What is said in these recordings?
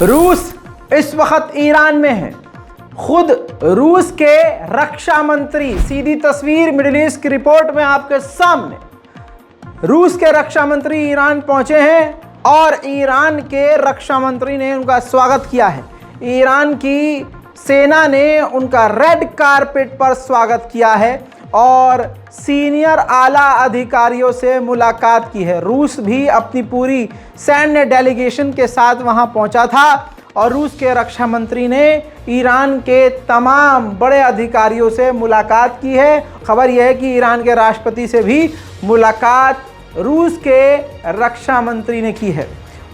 रूस इस वक्त ईरान में है। खुद रूस के रक्षा मंत्री, सीधी तस्वीर मिडिल ईस्ट की रिपोर्ट में आपके सामने, रूस के रक्षा मंत्री ईरान पहुंचे हैं और ईरान के रक्षा मंत्री ने उनका स्वागत किया है। ईरान की सेना ने उनका रेड कारपेट पर स्वागत किया है और सीनियर आला अधिकारियों से मुलाकात की है। रूस भी अपनी पूरी सैन्य डेलीगेशन के साथ वहां पहुंचा था और रूस के रक्षा मंत्री ने ईरान के तमाम बड़े अधिकारियों से मुलाकात की है। खबर यह है कि ईरान के राष्ट्रपति से भी मुलाकात रूस के रक्षा मंत्री ने की है।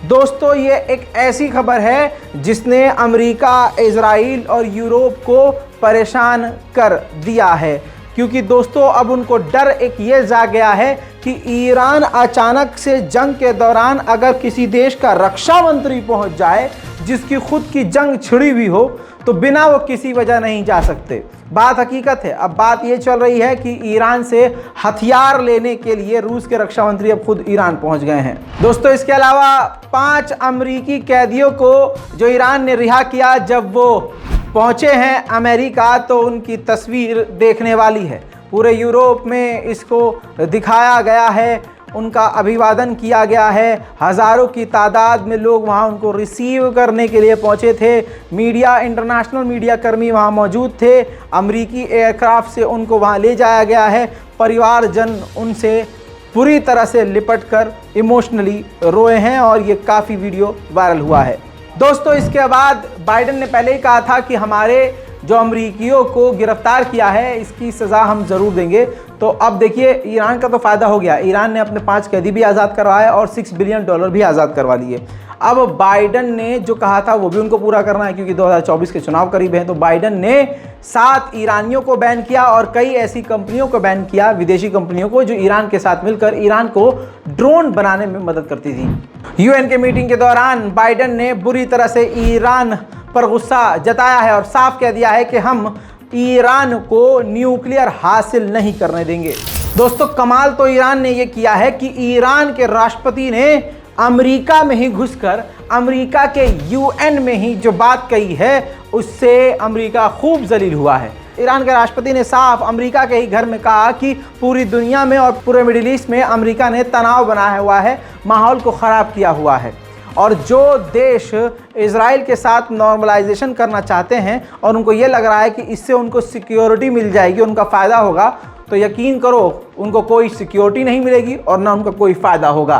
दोस्तों, ये एक ऐसी खबर है जिसने अमेरिका, इजराइल और यूरोप को परेशान कर दिया है, क्योंकि दोस्तों अब उनको डर एक ये जाग गया है कि ईरान अचानक से जंग के दौरान अगर किसी देश का रक्षा मंत्री पहुंच जाए जिसकी खुद की जंग छिड़ी हुई हो तो बिना वो किसी वजह नहीं जा सकते। बात हकीकत है। अब बात ये चल रही है कि ईरान से हथियार लेने के लिए रूस के रक्षा मंत्री अब खुद ईरान पहुंच गए हैं। दोस्तों, इसके अलावा 5 अमेरिकी कैदियों को जो ईरान ने रिहा किया, जब वो पहुंचे हैं अमेरिका तो उनकी तस्वीर देखने वाली है। पूरे यूरोप में इसको दिखाया गया है, उनका अभिवादन किया गया है। हज़ारों की तादाद में लोग वहां उनको रिसीव करने के लिए पहुंचे थे। मीडिया, इंटरनेशनल मीडिया कर्मी वहां मौजूद थे। अमेरिकी एयरक्राफ्ट से उनको वहां ले जाया गया है। परिवारजन उनसे पूरी तरह से लिपट कर इमोशनली रोए हैं और ये काफ़ी वीडियो वायरल हुआ है। दोस्तों, इसके बाद बाइडेन ने पहले ही कहा था कि हमारे जो अमरीकियों को गिरफ्तार किया है इसकी सज़ा हम ज़रूर देंगे। तो अब देखिए, ईरान का तो फ़ायदा हो गया। ईरान ने अपने 5 कैदी भी आज़ाद करवाए और $6 बिलियन भी आज़ाद करवा लिए। अब बाइडेन ने जो कहा था वो भी उनको पूरा करना है, क्योंकि 2024 के चुनाव करीब हैं। तो बाइडेन ने 7 ईरानियों को बैन किया और कई ऐसी कंपनियों को बैन किया, विदेशी कंपनियों को, जो ईरान के साथ मिलकर ईरान को ड्रोन बनाने में मदद करती थी। यूएन के मीटिंग के दौरान बाइडेन ने बुरी तरह से ईरान पर गुस्सा जताया है और साफ कह दिया है कि हम ईरान को न्यूक्लियर हासिल नहीं करने देंगे। दोस्तों, कमाल तो ईरान ने यह किया है कि ईरान के राष्ट्रपति ने अमेरिका में ही घुसकर अमेरिका के यूएन में ही जो बात कही है उससे अमेरिका खूब जलील हुआ है। ईरान के राष्ट्रपति ने साफ अमेरिका के ही घर में कहा कि पूरी दुनिया में और पूरे मिडिल ईस्ट में अमेरिका ने तनाव बनाया हुआ है, माहौल को ख़राब किया हुआ है। और जो देश इजराइल के साथ नॉर्मलाइजेशन करना चाहते हैं और उनको ये लग रहा है कि इससे उनको सिक्योरिटी मिल जाएगी, उनका फ़ायदा होगा, तो यकीन करो उनको कोई सिक्योरिटी नहीं मिलेगी और ना उनका कोई फ़ायदा होगा।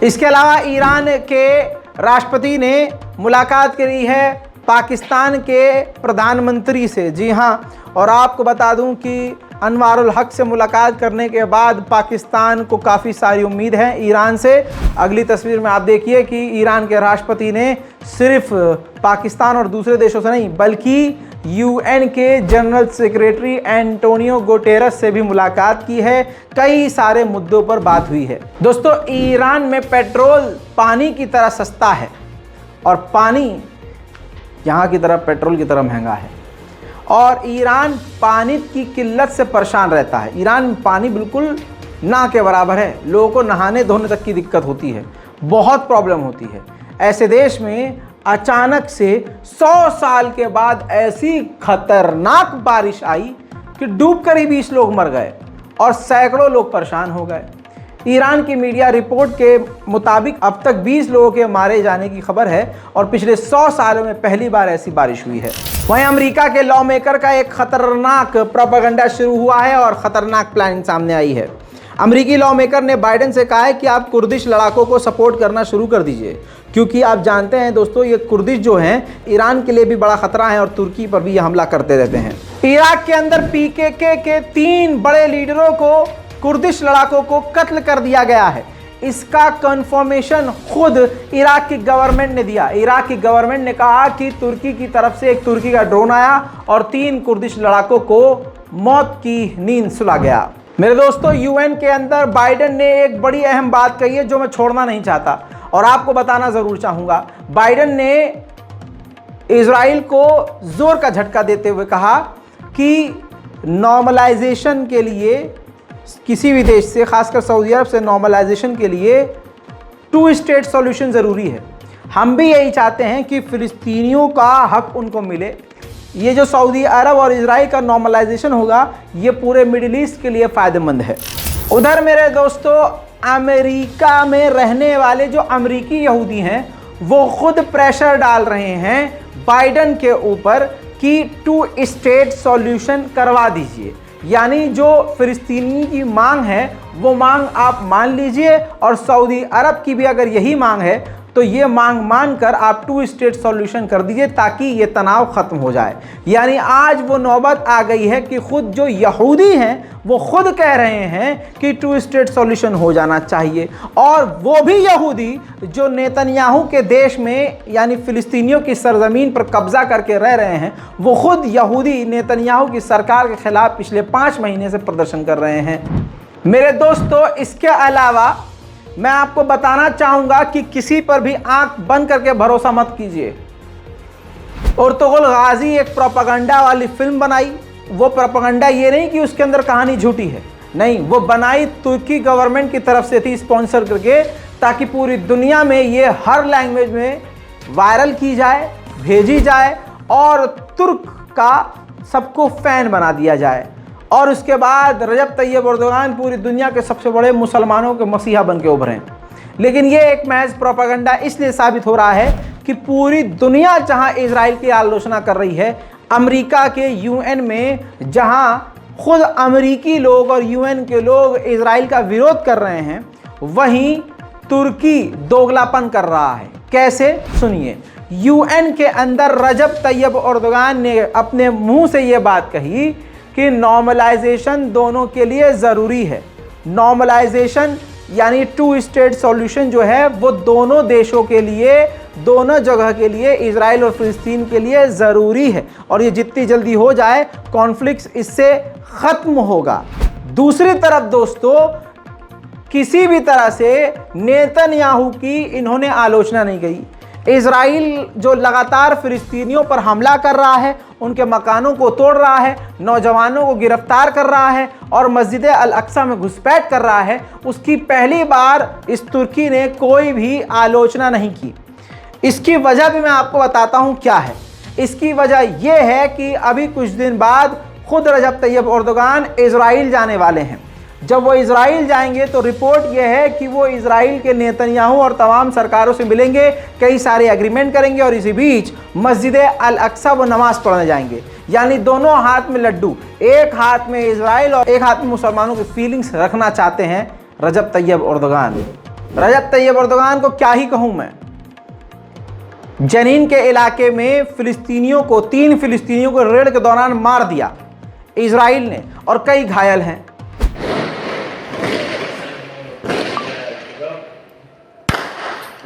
इसके अलावा ईरान के राष्ट्रपति ने मुलाकात करी है पाकिस्तान के प्रधानमंत्री से। जी हाँ, और आपको बता दूं कि अनवारुल हक से मुलाकात करने के बाद पाकिस्तान को काफ़ी सारी उम्मीद है ईरान से। अगली तस्वीर में आप देखिए कि ईरान के राष्ट्रपति ने सिर्फ पाकिस्तान और दूसरे देशों से नहीं बल्कि यूएन के जनरल सेक्रेटरी एंटोनियो गुटेरेस से भी मुलाकात की है। कई सारे मुद्दों पर बात हुई है। दोस्तों, ईरान में पेट्रोल पानी की तरह सस्ता है और पानी यहाँ की तरह पेट्रोल की तरह महंगा है और ईरान पानी की किल्लत से परेशान रहता है। ईरान में पानी बिल्कुल ना के बराबर है। लोगों को नहाने धोने तक की दिक्कत होती है, बहुत प्रॉब्लम होती है। ऐसे देश में अचानक से 100 साल के बाद ऐसी खतरनाक बारिश आई कि डूबकर ही 20 लोग मर गए और सैकड़ों लोग परेशान हो गए। ईरान की मीडिया रिपोर्ट के मुताबिक अब तक 20 लोगों के मारे जाने की खबर है और पिछले 100 सालों में पहली बार ऐसी बारिश हुई है। वहीं अमेरिका के लॉ मेकर का एक खतरनाक प्रोपेगेंडा शुरू हुआ है और खतरनाक प्लानिंग सामने आई है। अमेरिकी लॉ मेकर ने बाइडेन से कहा है कि आप कुर्दिश लड़ाकों को सपोर्ट करना शुरू कर दीजिए, क्योंकि आप जानते हैं दोस्तों, ये कुर्दिश जो हैं ईरान के लिए भी बड़ा खतरा है और तुर्की पर भी ये हमला करते रहते हैं। इराक के अंदर पीकेके के 3 बड़े लीडरों को, कुर्दिश लड़ाकों को कत्ल कर दिया गया है। इसका कंफर्मेशन खुद इराक की गवर्नमेंट ने दिया। इराक की गवर्नमेंट ने कहा कि तुर्की की तरफ से एक तुर्की का ड्रोन आया और 3 कुर्दिश लड़ाकों को मौत की नींद सुला गया। मेरे दोस्तों, यूएन के अंदर बाइडेन ने एक बड़ी अहम बात कही है जो मैं छोड़ना नहीं चाहता और आपको बताना जरूर चाहूंगा। बाइडेन ने इजराइल को जोर का झटका देते हुए कहा कि नॉर्मलाइजेशन के लिए किसी भी देश से, खासकर सऊदी अरब से नॉर्मलाइजेशन के लिए 2 स्टेट सॉल्यूशन ज़रूरी है। हम भी यही चाहते हैं कि फ़िलिस्तीनियों का हक उनको मिले। ये जो सऊदी अरब और इजराइल का नॉर्मलाइजेशन होगा, ये पूरे मिडिल ईस्ट के लिए फ़ायदेमंद है। उधर मेरे दोस्तों, अमेरिका में रहने वाले जो अमेरिकी यहूदी हैं, वो खुद प्रेशर डाल रहे हैं बाइडेन के ऊपर कि 2 स्टेट सॉल्यूशन करवा दीजिए। यानी जो फिलिस्तीनी की मांग है वो मांग आप मान लीजिए, और सऊदी अरब की भी अगर यही मांग है तो ये मांग मानकर आप 2 स्टेट सॉल्यूशन कर दीजिए ताकि ये तनाव ख़त्म हो जाए। यानी आज वो नौबत आ गई है कि खुद जो यहूदी हैं वो खुद कह रहे हैं कि 2 स्टेट सॉल्यूशन हो जाना चाहिए, और वो भी यहूदी जो नेतन्याहू के देश में यानी फ़िलिस्तीनियों की सरजमीन पर कब्जा करके रह रहे हैं, वो खुद यहूदी नेतन्याहू की सरकार के खिलाफ पिछले 5 महीने से प्रदर्शन कर रहे हैं। मेरे दोस्तों, इसके अलावा मैं आपको बताना चाहूँगा कि किसी पर भी आंख बंद करके भरोसा मत कीजिए। उर्तुगुल गाजी एक प्रोपेगेंडा वाली फिल्म बनाई। वो प्रोपेगेंडा ये नहीं कि उसके अंदर कहानी झूठी है, नहीं, वो बनाई तुर्की गवर्नमेंट की तरफ से थी, स्पॉन्सर करके, ताकि पूरी दुनिया में ये हर लैंग्वेज में वायरल की जाए, भेजी जाए और तुर्क का सबको फ़ैन बना दिया जाए। और उसके बाद रजब तैयब एर्दोगान पूरी दुनिया के सबसे बड़े मुसलमानों के मसीहा बन के उभरे। लेकिन ये एक महज प्रोपेगेंडा इसलिए साबित हो रहा है कि पूरी दुनिया जहां इजराइल की आलोचना कर रही है, अमेरिका के यूएन में जहां खुद अमेरिकी लोग और यूएन के लोग इजराइल का विरोध कर रहे हैं, वहीं तुर्की दोगलापन कर रहा है। कैसे? सुनिए। यूएन के अंदर रजब तैयब एर्दोगान ने अपने मुंह से ये बात कही कि नॉर्मलाइजेशन दोनों के लिए ज़रूरी है। नॉर्मलाइजेशन यानी 2 स्टेट सॉल्यूशन जो है वो दोनों देशों के लिए, दोनों जगह के लिए, इजराइल और फिलिस्तीन के लिए ज़रूरी है, और ये जितनी जल्दी हो जाए कॉन्फ्लिक्ट इससे ख़त्म होगा। दूसरी तरफ दोस्तों, किसी भी तरह से नेतन्याहू की इन्होंने आलोचना नहीं की। इजराइल जो लगातार फिलिस्तीनियों पर हमला कर रहा है, उनके मकानों को तोड़ रहा है, नौजवानों को गिरफ्तार कर रहा है और मस्जिद अल अक्सा में घुसपैठ कर रहा है, उसकी पहली बार इस तुर्की ने कोई भी आलोचना नहीं की। इसकी वजह भी मैं आपको बताता हूँ क्या है। इसकी वजह यह है कि अभी कुछ दिन बाद खुद रजब तैयब एर्दोगान इजराइल जाने वाले हैं। जब वो इजराइल जाएंगे तो रिपोर्ट यह है कि वो इजराइल के नेतन्याहू और तमाम सरकारों से मिलेंगे, कई सारे एग्रीमेंट करेंगे, और इसी बीच मस्जिद अल अक्सा वो नमाज पढ़ने जाएंगे। यानी दोनों हाथ में लड्डू, एक हाथ में इजराइल और एक हाथ में मुसलमानों की फीलिंग्स रखना चाहते हैं रजब तैयब एर्दोगान। रजब तैयब एर्दोगान को क्या ही कहूँ मैं। जनीन के इलाके में फिलिस्तीनियों को, 3 फिलिस्तीनियों को रेड के दौरान मार दिया इजराइल ने, और कई घायल हैं।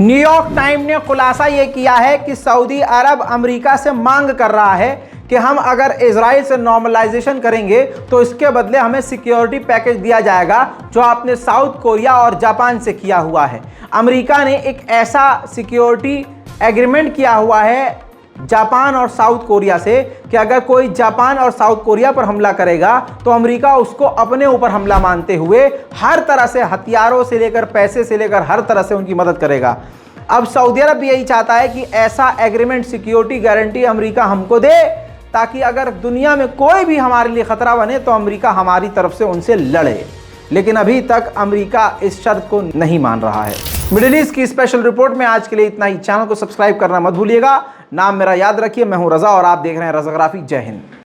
न्यूयॉर्क टाइम ने खुलासा ये किया है कि सऊदी अरब अमेरिका से मांग कर रहा है कि हम अगर इजराइल से नॉर्मलाइजेशन करेंगे तो इसके बदले हमें सिक्योरिटी पैकेज दिया जाएगा जो आपने साउथ कोरिया और जापान से किया हुआ है। अमेरिका ने एक ऐसा सिक्योरिटी एग्रीमेंट किया हुआ है जापान और साउथ कोरिया से कि अगर कोई जापान और साउथ कोरिया पर हमला करेगा तो अमेरिका उसको अपने ऊपर हमला मानते हुए हर तरह से हथियारों से लेकर पैसे से लेकर हर तरह से उनकी मदद करेगा। अब सऊदी अरब भी यही चाहता है कि ऐसा एग्रीमेंट, सिक्योरिटी गारंटी अमेरिका हमको दे, ताकि अगर दुनिया में कोई भी हमारे लिए खतरा बने तो अमेरिका हमारी तरफ से उनसे लड़े। लेकिन अभी तक अमेरिका इस शर्त को नहीं मान रहा है। मिडिल ईस्ट की स्पेशल रिपोर्ट में आज के लिए इतना ही। चैनल को सब्सक्राइब करना मत भूलिएगा। नाम मेरा याद रखिए, मैं हूं रजा और आप देख रहे हैं रजाग्राफी। जय हिंद।